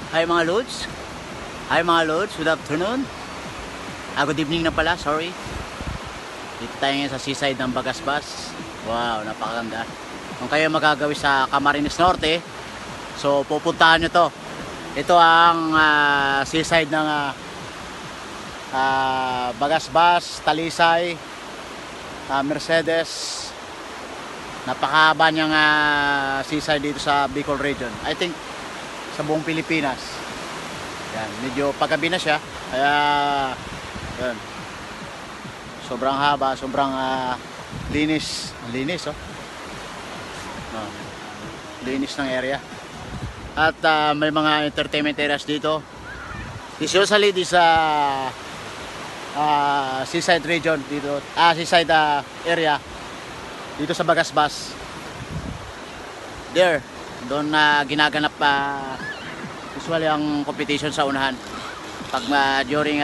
Hi mga Lods. Hi mga Lods, good afternoon. Good evening na pala, sorry. Dito tayo ngayon sa seaside ng Bagasbas. Wow, napakaganda. Kung kayo magagawi sa Camarines Norte, so pupuntahan nyo to. Ito ang seaside ng Bagasbas, Talisay, Mercedes. Napakahaba niyang seaside dito sa Bicol region. I think sa buong Pilipinas. Yan, medyo paggabi na siya. Kaya yan. Sobrang haba, sobrang linis. Linis, oh. Linis ng area. At may mga entertainment areas dito. Usually this seaside region dito, seaside area dito sa Bagasbas. There, doon ginaganap usually ang competition sa unahan. Pag during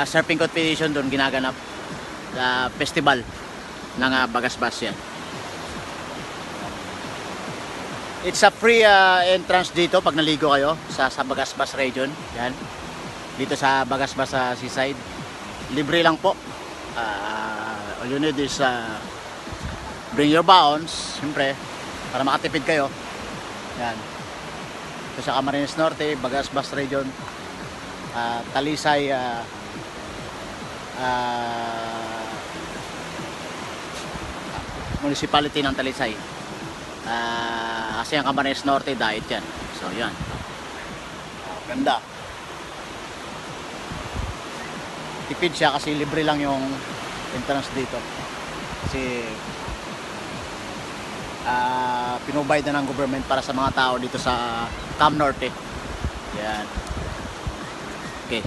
surfing competition, doon ginaganap festival ng Bagasbas yan. It's a free entrance dito pag naligo kayo sa Bagasbas region. Yan. Dito sa Bagasbas seaside. Libre lang po. All you need is bring your baons, siyempre, para makatipid kayo. Yan. Ito sa Camarines Norte, Bagasbas region, Talisay, municipality ng Talisay. Kasi ang Camarines Norte, diet yan. So, yan. Ganda. Tipid siya kasi libre lang yung entrance dito. Kasi pinubay na ng government para sa mga tao dito sa Cam Norte. Yan. Okay.